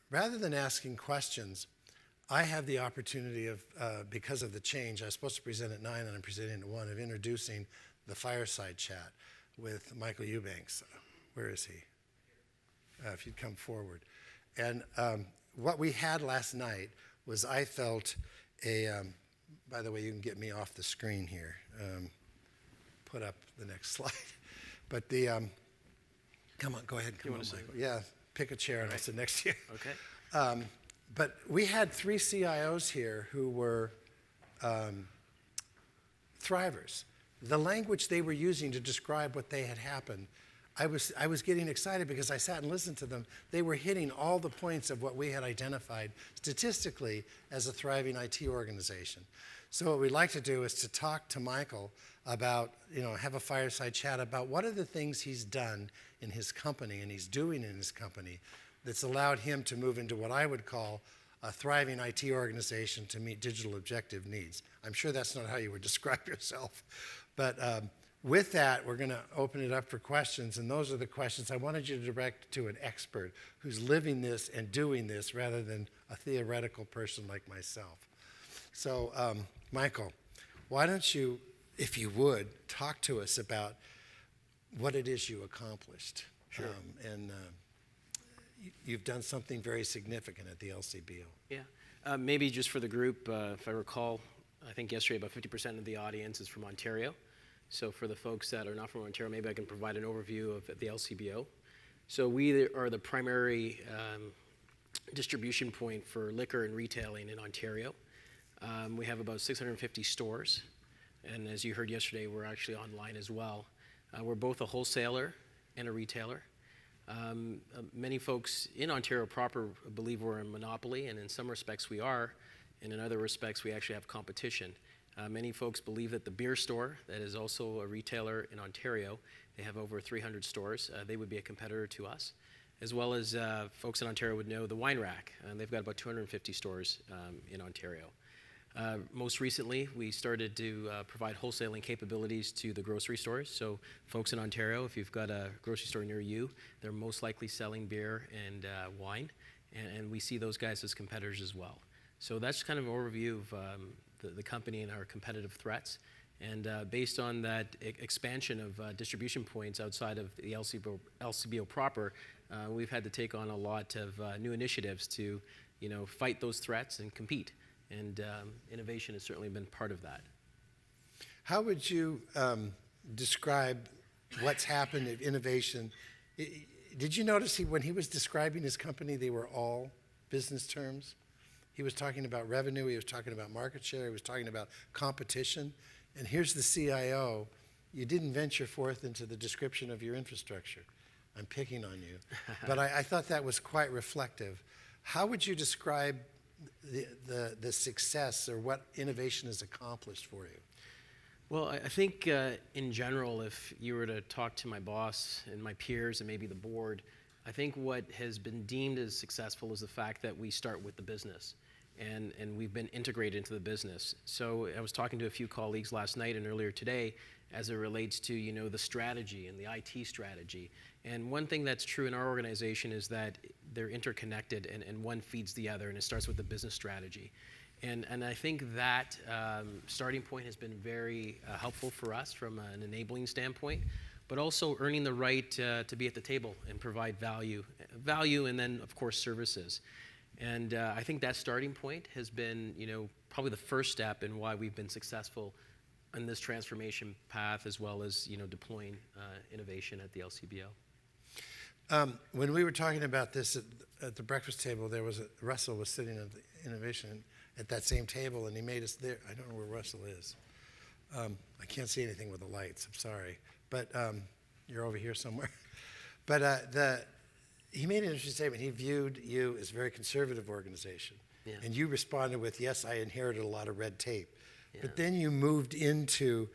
Rather than asking questions, I have the opportunity of, because of the change, I was supposed to present at 9 and I'm presenting at 1, of introducing the fireside chat with Michael Eubanks. Where is he? If you'd come forward. And what we had last night was I felt by the way, you can get me off the screen here. Put up the next slide. But come on, go ahead. Come on, Michael. Yeah, pick a chair and I'll sit next to you. Okay. But we had 3 CIOs here who were thrivers. The language they were using to describe what they had happened, I was getting excited because I sat and listened to them. They were hitting all the points of what we had identified statistically as a thriving IT organization. So what we'd like to do is to talk to Michael about, have a fireside chat about what are the things he's done in his company and he's doing in his company that's allowed him to move into what I would call a thriving IT organization to meet digital objective needs. I'm sure that's not how you would describe yourself. But with that, we're going to open it up for questions, and those are the questions I wanted you to direct to an expert who's living this and doing this rather than a theoretical person like myself. So, Michael, why don't you, if you would, talk to us about what it is you accomplished. Sure. You've done something very significant at the LCBO. Yeah. Maybe just for the group, if I recall, I think yesterday about 50% of the audience is from Ontario. So for the folks that are not from Ontario, maybe I can provide an overview of the LCBO. So we are the primary distribution point for liquor and retailing in Ontario. We have about 650 stores. And as you heard yesterday, we're actually online as well. We're both a wholesaler and a retailer. Many folks in Ontario proper believe we're a monopoly, and in some respects we are, and in other respects we actually have competition. Many folks believe that the beer store, that is also a retailer in Ontario, they have over 300 stores, they would be a competitor to us. As well as folks in Ontario would know the wine rack, and they've got about 250 stores in Ontario. Most recently, we started to provide wholesaling capabilities to the grocery stores. So folks in Ontario, if you've got a grocery store near you, they're most likely selling beer and wine, and we see those guys as competitors as well. So that's kind of an overview of the company and our competitive threats. And based on that expansion of distribution points outside of the LCBO proper, we've had to take on a lot of new initiatives to fight those threats and compete. And innovation has certainly been part of that. How would you describe what's happened at innovation? Did you notice when he was describing his company, they were all business terms? He was talking about revenue, he was talking about market share, he was talking about competition. And here's the CIO. You didn't venture forth into the description of your infrastructure. I'm picking on you. But I thought that was quite reflective. How would you describe the success or what innovation has accomplished for you? Well, I think in general, if you were to talk to my boss and my peers and maybe the board, I think what has been deemed as successful is the fact that we start with the business. And we've been integrated into the business. So I was talking to a few colleagues last night and earlier today as it relates to the strategy and the IT strategy. And one thing that's true in our organization is that they're interconnected and one feeds the other, and it starts with the business strategy. And I think that starting point has been very helpful for us from an enabling standpoint, but also earning the right to be at the table and provide value and then of course services. And I think that starting point has been, probably the first step in why we've been successful in this transformation path, as well as, deploying innovation at the LCBO. When we were talking about this at the breakfast table, Russell was sitting at the innovation at that same table, and he made us there. I don't know where Russell is. I can't see anything with the lights. I'm sorry, but you're over here somewhere. But he made an interesting statement. He viewed you as a very conservative organization. Yeah. And you responded with, yes, I inherited a lot of red tape. Yeah. But then you moved into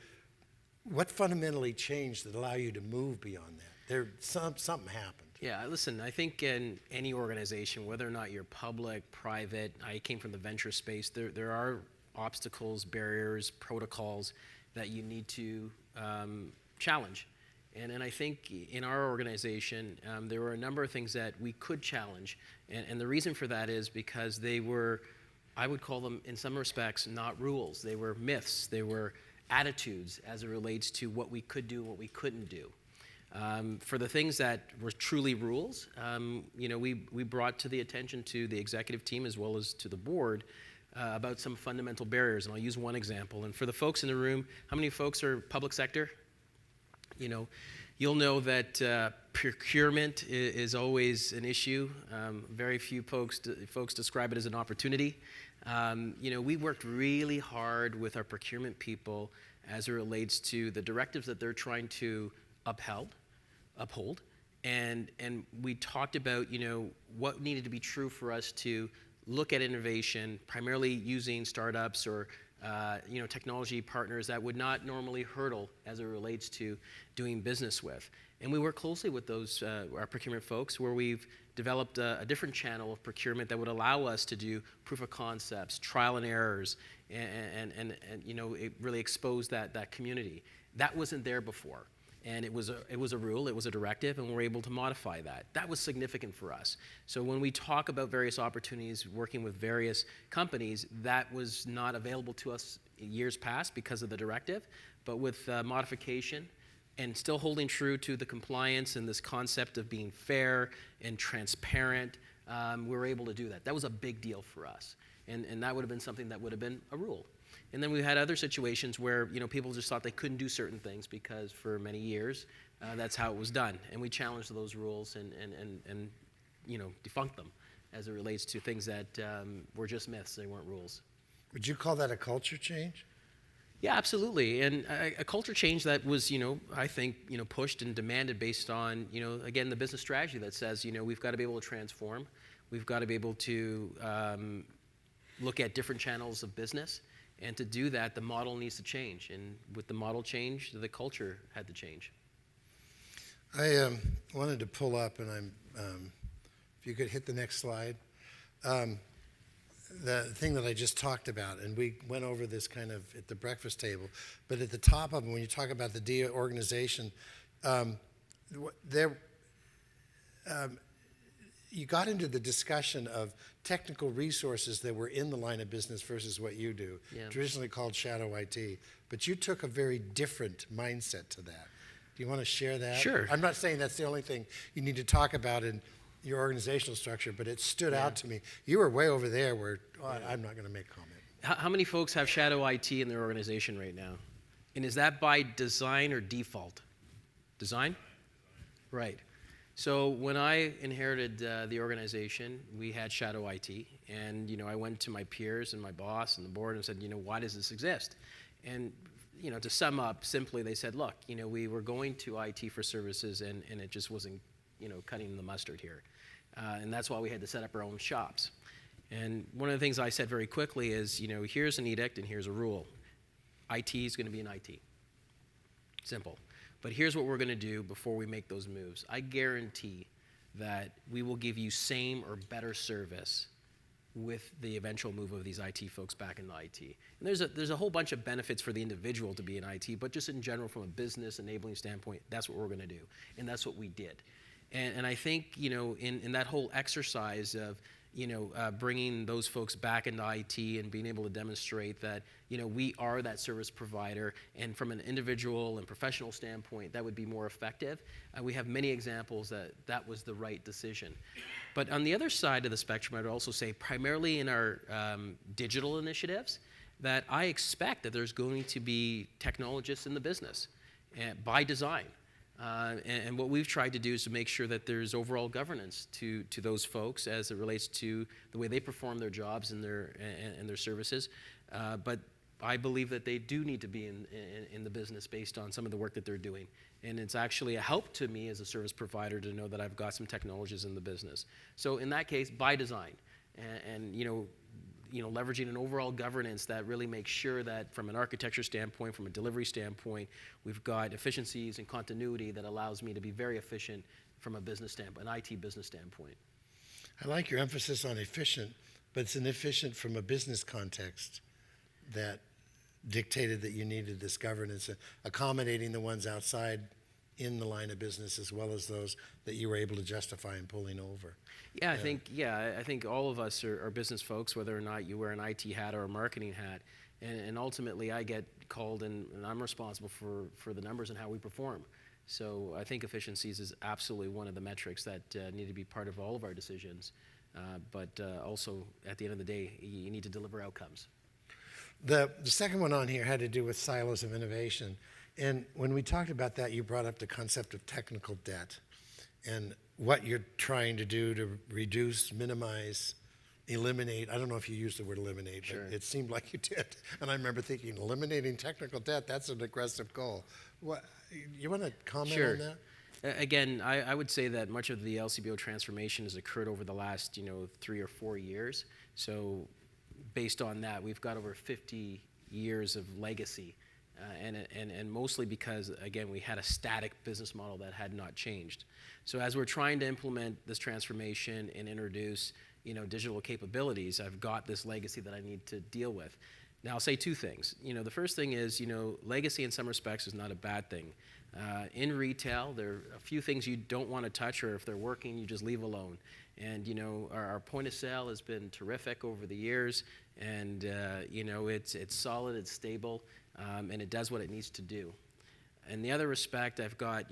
what fundamentally changed that allowed you to move beyond that? Something happened. Yeah, listen, I think in any organization, whether or not you're public, private, I came from the venture space, there are obstacles, barriers, protocols that you need to challenge. And I think in our organization, there were a number of things that we could challenge. And the reason for that is because they were, I would call them, in some respects, not rules. They were myths. They were attitudes as it relates to what we could do and what we couldn't do. For the things that were truly rules, we brought to the attention to the executive team as well as to the board about some fundamental barriers. And I'll use one example. And for the folks in the room, how many folks are public sector? You'll know that procurement is always an issue. Very few folks describe it as an opportunity. We worked really hard with our procurement people as it relates to the directives that they're trying to uphold, and we talked about what needed to be true for us to look at innovation, primarily using startups or technology partners that would not normally hurdle as it relates to doing business with. And we work closely with those our procurement folks, where we've developed a different channel of procurement that would allow us to do proof of concepts, trial and errors, and it really expose that community. That wasn't there before. And it was a rule, it was a directive, and we're able to modify that. That was significant for us. So when we talk about various opportunities working with various companies, that was not available to us years past because of the directive, but with modification and still holding true to the compliance and this concept of being fair and transparent, we were able to do that. That was a big deal for us. And that would have been something that would have been a rule. And then we had other situations where people just thought they couldn't do certain things because for many years that's how it was done. And we challenged those rules and defunct them as it relates to things that were just myths. They weren't rules. Would you call that a culture change? Yeah, absolutely. And a culture change that was, I think, pushed and demanded based on, again, the business strategy that says, we've got to be able to transform. We've got to be able to look at different channels of business. And to do that, the model needs to change. And with the model change, the culture had to change. I wanted to pull up, and if you could hit the next slide, the thing that I just talked about, and we went over this kind of at the breakfast table, but at the top of them, when you talk about the de-organization, you got into the discussion of technical resources that were in the line of business versus what you do, traditionally called shadow IT. But you took a very different mindset to that. Do you want to share that? Sure. I'm not saying that's the only thing you need to talk about in your organizational structure, but it stood out to me. You were way over there where I'm not going to make comment. How many folks have shadow IT in their organization right now? And is that by design or default? Design? Right. So when I inherited the organization, we had shadow IT, and I went to my peers and my boss and the board and said, why does this exist? And to sum up simply, they said, look, we were going to IT for services, and it just wasn't cutting the mustard here, and that's why we had to set up our own shops. And one of the things I said very quickly is, here's an edict and here's a rule. IT is going to be an IT. Simple. But here's what we're going to do before we make those moves. I guarantee that we will give you same or better service with the eventual move of these IT folks back into IT. And there's a whole bunch of benefits for the individual to be in IT, but just in general from a business enabling standpoint, that's what we're going to do. And that's what we did. And I think, in that whole exercise of, bringing those folks back into IT and being able to demonstrate that, we are that service provider, and from an individual and professional standpoint, that would be more effective. We have many examples that was the right decision. But on the other side of the spectrum, I would also say, primarily in our digital initiatives, that I expect that there's going to be technologists in the business by design. And what we've tried to do is to make sure that there's overall governance to those folks as it relates to the way they perform their jobs and their services. But I believe that they do need to be in the business based on some of the work that they're doing. And it's actually a help to me as a service provider to know that I've got some technologists in the business. So in that case, by design, and leveraging an overall governance that really makes sure that from an architecture standpoint, from a delivery standpoint, we've got efficiencies and continuity that allows me to be very efficient from a business standpoint, an IT business standpoint. I like your emphasis on efficient, but it's an efficient from a business context that dictated that you needed this governance, accommodating the ones outside in the line of business as well as those that you were able to justify in pulling over. Yeah, I think all of us are business folks, whether or not you wear an IT hat or a marketing hat. And ultimately, I get called and I'm responsible for the numbers and how we perform. So I think efficiencies is absolutely one of the metrics that need to be part of all of our decisions. But also, at the end of the day, you need to deliver outcomes. The second one on here had to do with silos of innovation. And when we talked about that, you brought up the concept of technical debt and what you're trying to do to reduce, minimize, eliminate. I don't know if you used the word eliminate, Sure. but it seemed like you did. And I remember thinking, eliminating technical debt, that's an aggressive goal. What, you want to comment Sure. on that? Again, I would say that much of the LCBO transformation has occurred over the last 3 or 4 years. So based on that, we've got over 50 years of legacy. And mostly because, again, we had a static business model that had not changed. So as we're trying to implement this transformation and introduce digital capabilities, I've got this legacy that I need to deal with. Now, I'll say two things. The first thing is, legacy in some respects is not a bad thing. In retail, there are a few things you don't want to touch, or if they're working, you just leave alone. And, our point of sale has been terrific over the years, and, it's solid, it's stable, and it does what it needs to do. In the other respect, I've got,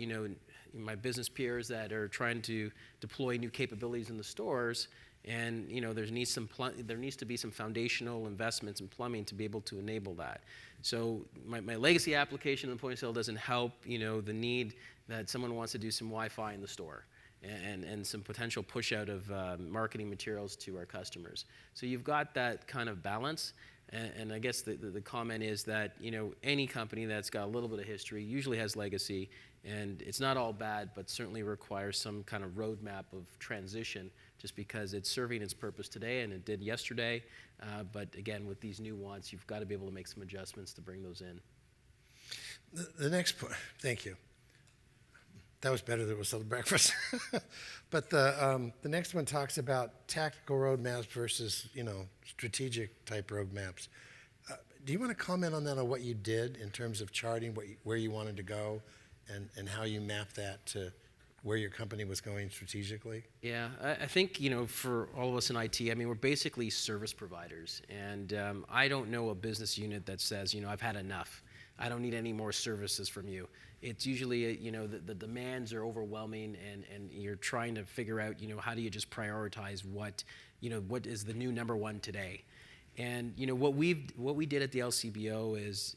my business peers that are trying to deploy new capabilities in the stores, and there needs to be some foundational investments in plumbing to be able to enable that. So my legacy application in the point of sale doesn't help the need that someone wants to do some Wi-Fi in the store and some potential push out of marketing materials to our customers. So you've got that kind of balance. And I guess the comment is that any company that's got a little bit of history usually has legacy, and it's not all bad, but certainly requires some kind of roadmap of transition, just because it's serving its purpose today and it did yesterday. But again, with these new wants, you've got to be able to make some adjustments to bring those in. The next point, thank you. That was better than it was at breakfast. But the next one talks about tactical roadmaps versus strategic type roadmaps. Do you want to comment on that, on what you did in terms of charting where you wanted to go and how you mapped that to where your company was going strategically? Yeah, I think, for all of us in IT, we're basically service providers. And I don't know a business unit that says, I've had enough. I don't need any more services from you. It's usually, the demands are overwhelming, and you're trying to figure out, how do you just prioritize what is the new number one today. And what we did at the LCBO is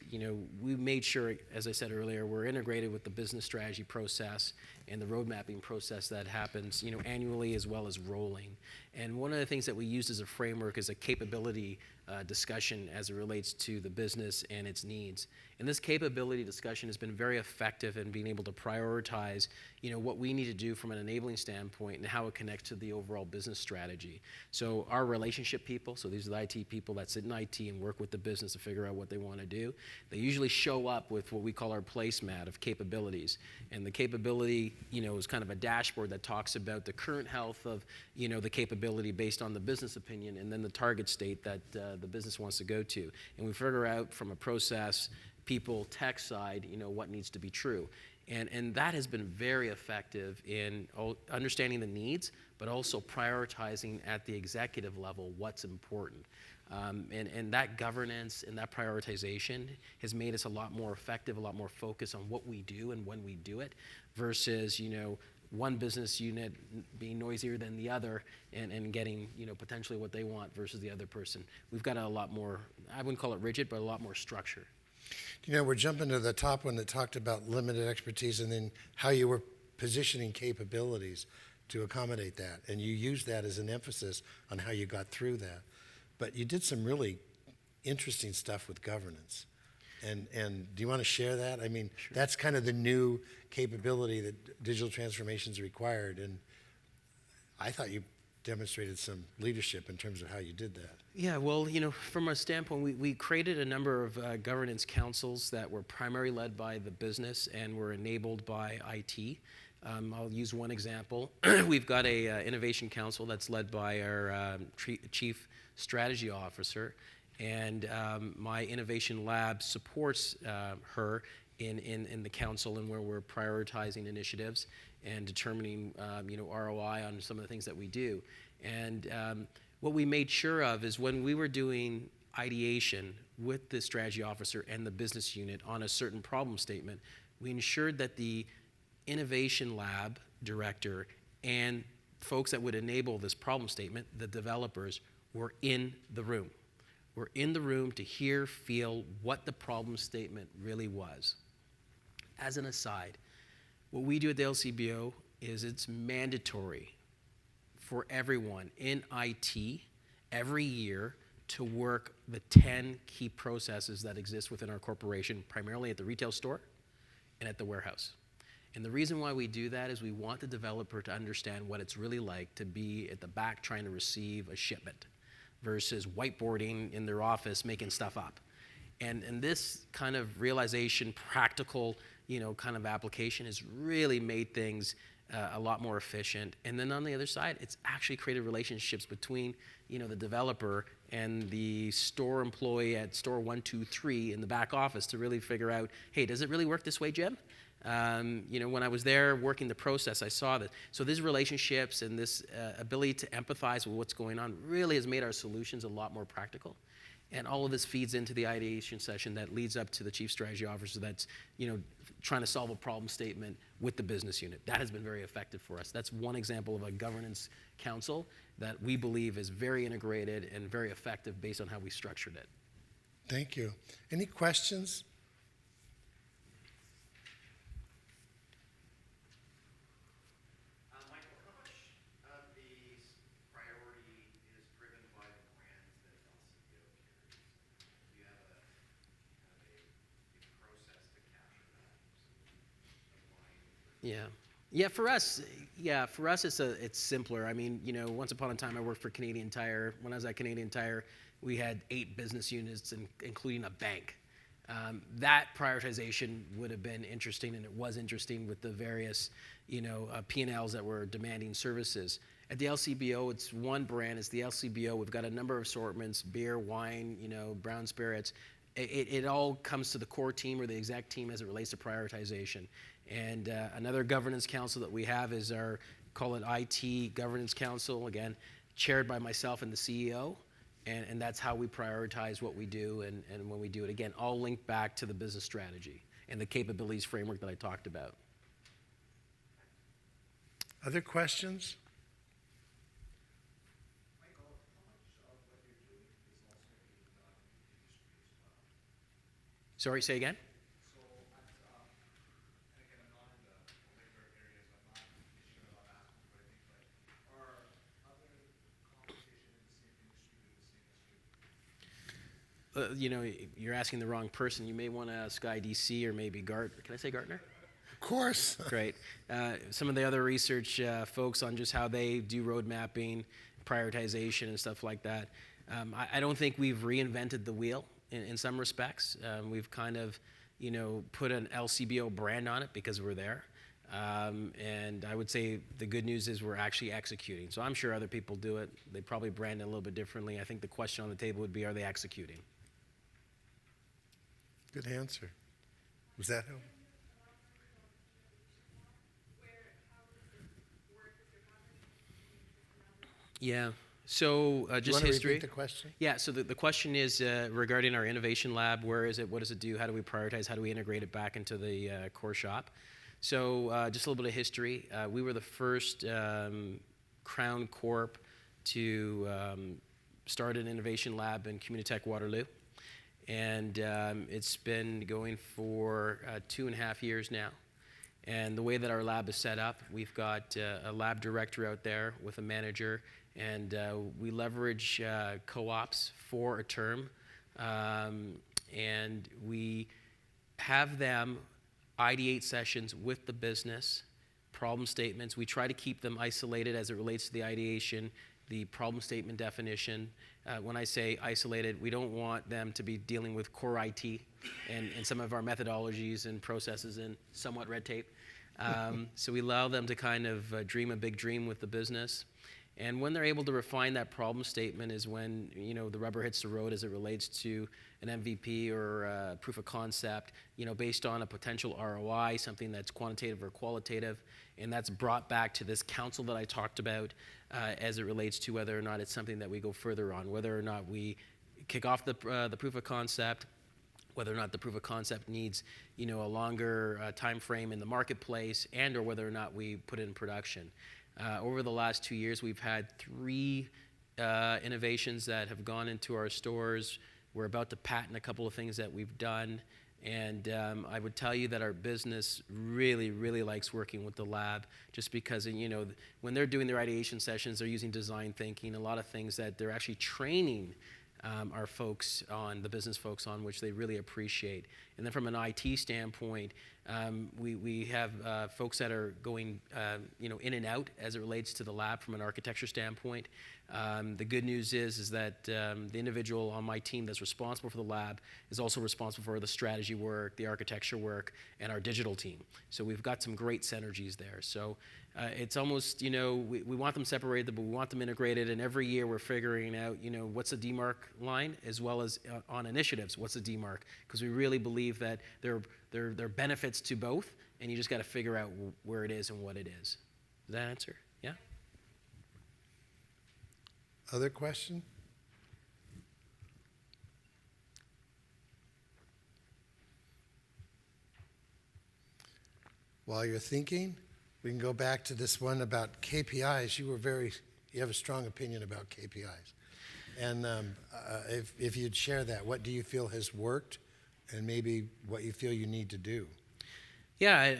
we made sure, as I said earlier, we're integrated with the business strategy process and the road mapping process that happens annually as well as rolling. And one of the things that we used as a framework is a capability discussion as it relates to the business and its needs. And this capability discussion has been very effective in being able to prioritize what we need to do from an enabling standpoint and how it connects to the overall business strategy. So our relationship people, so these are the IT people that sit in IT and work with the business to figure out what they want to do, they usually show up with what we call our placemat of capabilities. And the capability is kind of a dashboard that talks about the current health of the capability based on the business opinion, and then the target state that the business wants to go to. And we figure out from a process, people, tech side, what needs to be true. And that has been very effective in understanding the needs, but also prioritizing at the executive level what's important. And that governance and that prioritization has made us a lot more effective, a lot more focused on what we do and when we do it, versus one business unit being noisier than the other and getting potentially what they want versus the other person. We've got a lot more, I wouldn't call it rigid, but a lot more structure. We're jumping to the top one that talked about limited expertise and then how you were positioning capabilities to accommodate that. And you used that as an emphasis on how you got through that. But you did some really interesting stuff with governance. And do you want to share that? Sure. That's kind of the new capability that digital transformation's required. And I thought you demonstrated some leadership in terms of how you did that. Yeah, well, from a standpoint, we created a number of governance councils that were primarily led by the business and were enabled by IT. I'll use one example. We've got a innovation council that's led by our chief strategy officer, and my innovation lab supports her in the council and where we're prioritizing initiatives and determining ROI on some of the things that we do. And what we made sure of is when we were doing ideation with the strategy officer and the business unit on a certain problem statement, we ensured that the innovation lab director and folks that would enable this problem statement, the developers, were in the room. We're in the room to hear, feel what the problem statement really was. As an aside, what we do at the LCBO is it's mandatory for everyone in IT every year to work the 10 key processes that exist within our corporation, primarily at the retail store and at the warehouse. And the reason why we do that is we want the developer to understand what it's really like to be at the back trying to receive a shipment versus whiteboarding in their office making stuff up. And this kind of realization, practical, kind of application has really made things a lot more efficient. And then on the other side, it's actually created relationships between, the developer and the store employee at store 123 in the back office to really figure out, hey, does it really work this way, Jim? When I was there working the process, I saw that. So these relationships and this ability to empathize with what's going on really has made our solutions a lot more practical. And all of this feeds into the ideation session that leads up to the chief strategy officer that's, trying to solve a problem statement with the business unit. That has been very effective for us. That's one example of a governance council that we believe is very integrated and very effective based on how we structured it. Thank you. Any questions? Michael, how much of the priority is driven by the brands that LCBO carries? Do you have a process to capture that? For us, it's simpler. I mean, once upon a time I worked for Canadian Tire. When I was at Canadian Tire, we had 8 business units, including a bank. That prioritization would have been interesting, and it was interesting with the various, P&Ls that were demanding services. At the LCBO, it's one brand. It's the LCBO. We've got a number of assortments: beer, wine, brown spirits. It all comes to the core team or the exec team as it relates to prioritization. And another governance council that we have is our, call it IT Governance Council, again, chaired by myself and the CEO. And that's how we prioritize what we do and when we do it. Again, all linked back to the business strategy and the capabilities framework that I talked about. Other questions? Michael, how much of what you're doing is also being done in industry as well? Sorry, say again? So, and again, I'm not in the molecular areas, I'm not sure about asking, but I think are other competition in the same industry doing the same as you? You're asking the wrong person. You may want to ask IDC or maybe Gartner. Can I say Gartner? Of course. Great. Some of the other research folks on just how they do road mapping, prioritization, and stuff like that. I don't think we've reinvented the wheel in some respects. We've kind of, put an LCBO brand on it because we're there. And I would say the good news is we're actually executing. So I'm sure other people do it. They probably brand it a little bit differently. I think the question on the table would be, are they executing? Good answer. Was that help? Yeah. So Do you just want to history. repeat the question? Yeah. So the question is regarding our innovation lab. Where is it? What does it do? How do we prioritize? How do we integrate it back into the core shop? So just a little bit of history. We were the first Crown Corp to start an innovation lab in Communitech Waterloo. And it's been going for 2.5 years now. And the way that our lab is set up, we've got a lab director out there with a manager, and we leverage co-ops for a term. And we have them ideate sessions with the business, problem statements. We try to keep them isolated as it relates to the ideation, the problem statement definition. When I say isolated, we don't want them to be dealing with core IT and some of our methodologies and processes and somewhat red tape. So we allow them to kind of dream a big dream with the business. And when they're able to refine that problem statement is when, the rubber hits the road as it relates to an MVP or a proof of concept, based on a potential ROI, something that's quantitative or qualitative, and that's brought back to this council that I talked about as it relates to whether or not it's something that we go further on, whether or not we kick off the proof of concept, whether or not the proof of concept needs, a longer time frame in the marketplace, and or whether or not we put it in production. Over the last 2 years, we've had 3 innovations that have gone into our stores. We're about to patent a couple of things that we've done. And I would tell you that our business really, really likes working with the lab, just because, when they're doing their ideation sessions, they're using design thinking, a lot of things that they're actually training our folks on, the business folks on, which they really appreciate. And then from an IT standpoint, we have folks that are going in and out as it relates to the lab from an architecture standpoint. The good news is that the individual on my team that's responsible for the lab is also responsible for the strategy work, the architecture work, and our digital team. So we've got some great synergies there. So it's almost, we want them separated, but we want them integrated, and every year we're figuring out, what's the DMARC line, as well as on initiatives, what's the DMARC, because we really believe that there are benefits to both, and you just got to figure out where it is and what it is. Does that answer? Yeah? Other question? While you're thinking, we can go back to this one about KPIs. You have a strong opinion about KPIs. And if you'd share that, what do you feel has worked and maybe what you feel you need to do? Yeah,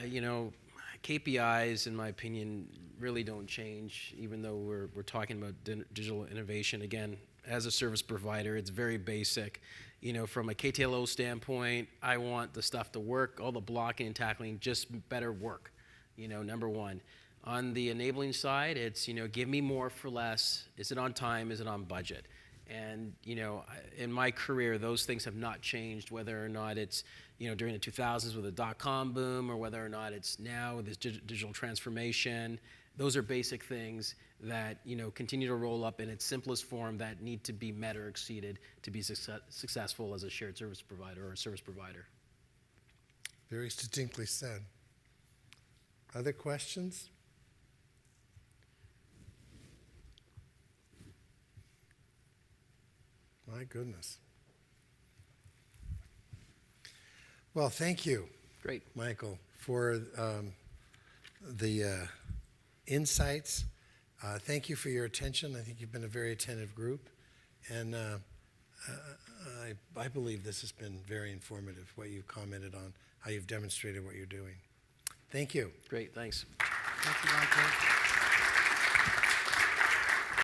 KPIs, in my opinion, really don't change, even though we're talking about digital innovation. Again, as a service provider, it's very basic. From a KTLO standpoint, I want the stuff to work, all the blocking and tackling, just better work, number one. On the enabling side, it's, give me more for less. Is it on time? Is it on budget? And, in my career, those things have not changed, whether or not it's, during the 2000s with the dot-com boom, or whether or not it's now with this digital transformation. Those are basic things that, continue to roll up in its simplest form that need to be met or exceeded to be successful as a shared service provider or a service provider. Very succinctly said. Other questions? My goodness. Well, thank you. Great. Michael, for the insights. Thank you for your attention. I think you've been a very attentive group. And I believe this has been very informative, what you've commented on, how you've demonstrated what you're doing. Thank you. Great, thanks. Thank you, Michael.